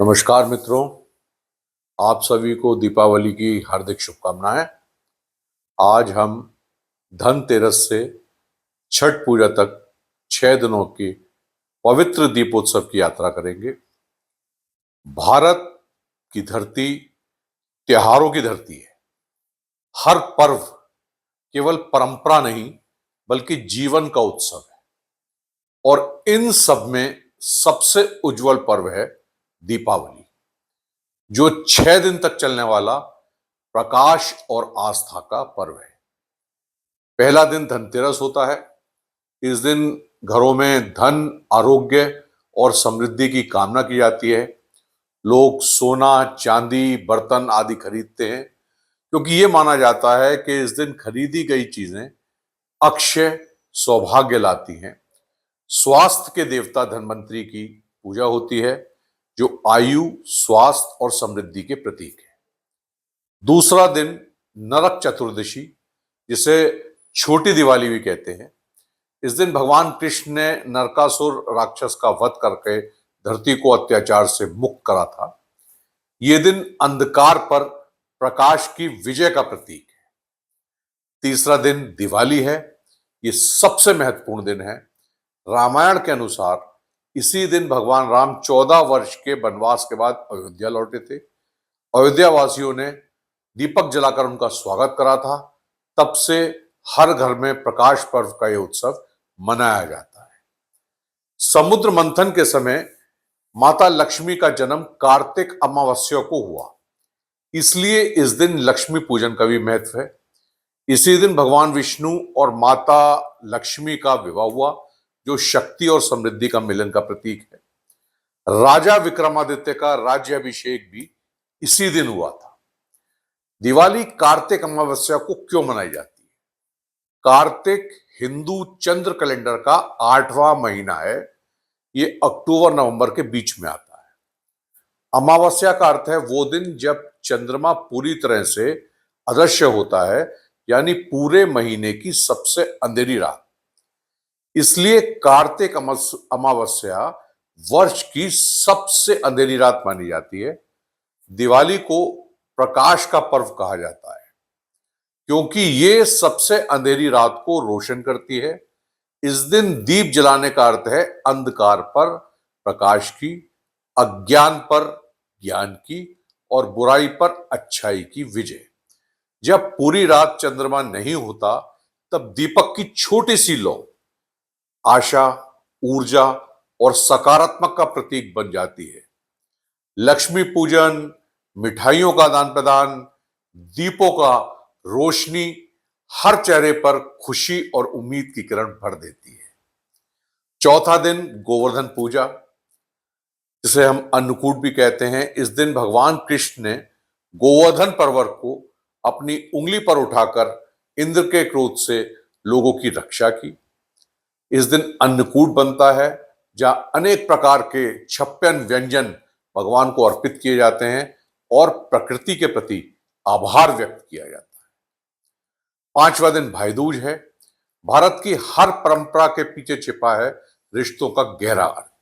नमस्कार मित्रों, आप सभी को दीपावली की हार्दिक शुभकामनाएं। आज हम धनतेरस से छठ पूजा तक 6 दिनों की पवित्र दीपोत्सव की यात्रा करेंगे। भारत की धरती त्योहारों की धरती है। हर पर्व केवल परंपरा नहीं बल्कि जीवन का उत्सव है और इन सब में सबसे उज्जवल पर्व है दीपावली, जो 6 दिन तक चलने वाला प्रकाश और आस्था का पर्व है। पहला दिन धनतेरस होता है। इस दिन घरों में धन, आरोग्य और समृद्धि की कामना की जाती है। लोग सोना, चांदी, बर्तन आदि खरीदते हैं क्योंकि ये माना जाता है कि इस दिन खरीदी गई चीजें अक्षय सौभाग्य लाती हैं। स्वास्थ्य के देवता धन्वंतरी की पूजा होती है, जो आयु, स्वास्थ्य और समृद्धि के प्रतीक है। दूसरा दिन नरक चतुर्दशी, जिसे छोटी दिवाली भी कहते हैं। इस दिन भगवान कृष्ण ने नरकासुर राक्षस का वध करके धरती को अत्याचार से मुक्त करा था। ये दिन अंधकार पर प्रकाश की विजय का प्रतीक है। तीसरा दिन दिवाली है। ये सबसे महत्वपूर्ण दिन है। रामायण के अनुसार इसी दिन भगवान राम 14 वर्ष के वनवास के बाद अयोध्या लौटे थे। अयोध्या वासियों ने दीपक जलाकर उनका स्वागत करा था। तब से हर घर में प्रकाश पर्व का यह उत्सव मनाया जाता है। समुद्र मंथन के समय माता लक्ष्मी का जन्म कार्तिक अमावस्या को हुआ, इसलिए इस दिन लक्ष्मी पूजन का भी महत्व है। इसी दिन भगवान विष्णु और माता लक्ष्मी का विवाह हुआ, जो शक्ति और समृद्धि का मिलन का प्रतीक है। राजा विक्रमादित्य का राज्याभिषेक भी इसी दिन हुआ था। दिवाली कार्तिक अमावस्या को क्यों मनाई जाती है? कार्तिक हिंदू चंद्र कैलेंडर का 8वां महीना है। ये अक्टूबर नवंबर के बीच में आता है। अमावस्या का अर्थ है वो दिन जब चंद्रमा पूरी तरह से अदृश्य होता है, यानी पूरे महीने की सबसे अंधेरी रात। इसलिए कार्तिक अमावस्या वर्ष की सबसे अंधेरी रात मानी जाती है। दिवाली को प्रकाश का पर्व कहा जाता है क्योंकि ये सबसे अंधेरी रात को रोशन करती है। इस दिन दीप जलाने का अर्थ है अंधकार पर प्रकाश की, अज्ञान पर ज्ञान की और बुराई पर अच्छाई की विजय। जब पूरी रात चंद्रमा नहीं होता, तब दीपक की छोटी सी लौ आशा, ऊर्जा और सकारात्मक का प्रतीक बन जाती है। लक्ष्मी पूजन, मिठाइयों का आदान प्रदान, दीपों का रोशनी हर चेहरे पर खुशी और उम्मीद की किरण भर देती है। चौथा दिन गोवर्धन पूजा, जिसे हम अन्नकूट भी कहते हैं। इस दिन भगवान कृष्ण ने गोवर्धन पर्वत को अपनी उंगली पर उठाकर इंद्र के क्रोध से लोगों की रक्षा की। इस दिन अन्नकूट बनता है, जहां अनेक प्रकार के 56 व्यंजन भगवान को अर्पित किए जाते हैं और प्रकृति के प्रति आभार व्यक्त किया जाता है। पांचवा दिन भाई दूज है। भारत की हर परंपरा के पीछे छिपा है रिश्तों का गहरा अर्थ।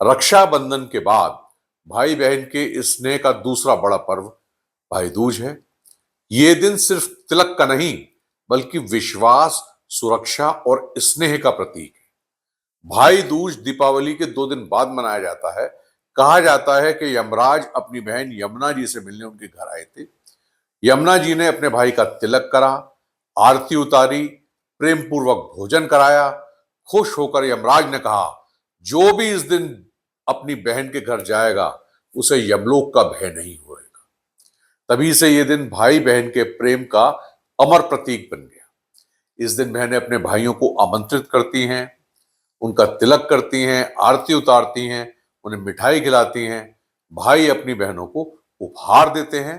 रक्षाबंधन के बाद भाई बहन के स्नेह का दूसरा बड़ा पर्व भाई दूज है। ये दिन सिर्फ तिलक का नहीं बल्कि विश्वास, सुरक्षा और स्नेह का प्रतीक है। भाई दूज दीपावली के 2 दिन बाद मनाया जाता है। कहा जाता है कि यमराज अपनी बहन यमुना जी से मिलने उनके घर आए थे। यमुना जी ने अपने भाई का तिलक करा, आरती उतारी, प्रेम पूर्वक भोजन कराया। खुश होकर यमराज ने कहा, जो भी इस दिन अपनी बहन के घर जाएगा उसे यमलोक का भय नहीं होएगा। तभी से यह दिन भाई बहन के प्रेम का अमर प्रतीक बन गया। इस दिन बहनें अपने भाइयों को आमंत्रित करती हैं, उनका तिलक करती हैं, आरती उतारती हैं, उन्हें मिठाई खिलाती हैं। भाई अपनी बहनों को उपहार देते हैं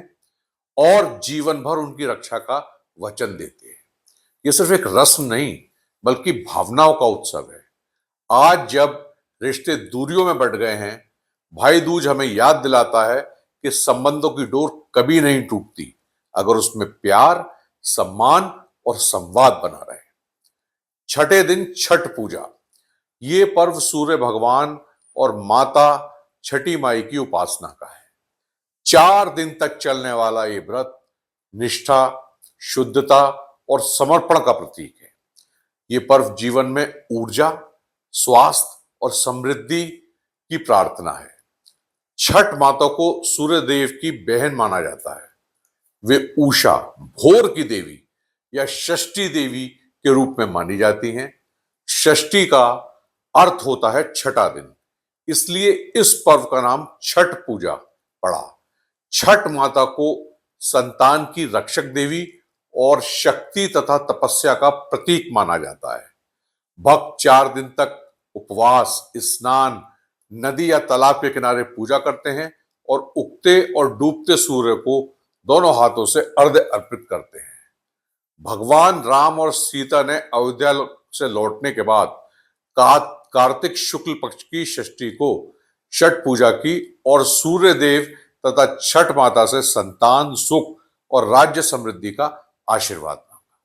और जीवन भर उनकी रक्षा का वचन देते हैं। यह सिर्फ एक रस्म नहीं बल्कि भावनाओं का उत्सव है। आज जब रिश्ते दूरियों में बढ़ गए हैं, भाई दूज हमें याद दिलाता है कि संबंधों की डोर कभी नहीं टूटती अगर उसमें प्यार, सम्मान और संवाद बना रहे। छठे दिन छठ पूजा। ये पर्व सूर्य भगवान और माता छठी माई की उपासना का है। 4 दिन तक चलने वाला ये व्रत निष्ठा, शुद्धता और समर्पण का प्रतीक है। ये पर्व जीवन में ऊर्जा, स्वास्थ्य और समृद्धि की प्रार्थना है। छठ माता को सूर्य देव की बहन माना जाता है। वे उषा, भोर की देवी या षष्ठी देवी के रूप में मानी जाती हैं। षष्ठी का अर्थ होता है छठा दिन, इसलिए इस पर्व का नाम छठ पूजा पड़ा। छठ माता को संतान की रक्षक देवी और शक्ति तथा तपस्या का प्रतीक माना जाता है। भक्त 4 दिन तक उपवास, स्नान, नदी या तालाब के किनारे पूजा करते हैं और उगते और डूबते सूर्य को दोनों हाथों से अर्घ्य अर्पित करते हैं। भगवान राम और सीता ने अयोध्या से लौटने के बाद कार्तिक शुक्ल पक्ष की षष्ठी को छठ पूजा की और सूर्य देव तथा छठ माता से संतान सुख और राज्य समृद्धि का आशीर्वाद मांगा।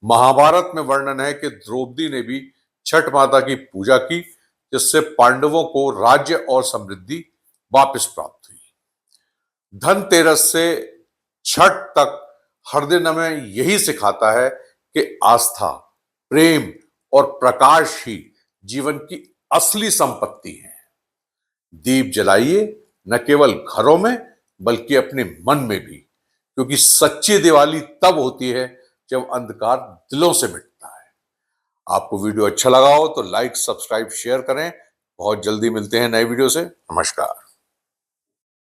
महाभारत में वर्णन है कि द्रौपदी ने भी छठ माता की पूजा की, जिससे पांडवों को राज्य और समृद्धि वापस प्राप्त हुई। धनतेरस से छठ तक हर दिन हमें यही सिखाता है कि आस्था, प्रेम और प्रकाश ही जीवन की असली संपत्ति है। दीप जलाइए, न केवल घरों में बल्कि अपने मन में भी, क्योंकि सच्ची दिवाली तब होती है जब अंधकार दिलों से मिटता है। आपको वीडियो अच्छा लगा हो तो लाइक, सब्सक्राइब, शेयर करें। बहुत जल्दी मिलते हैं नए वीडियो से। नमस्कार।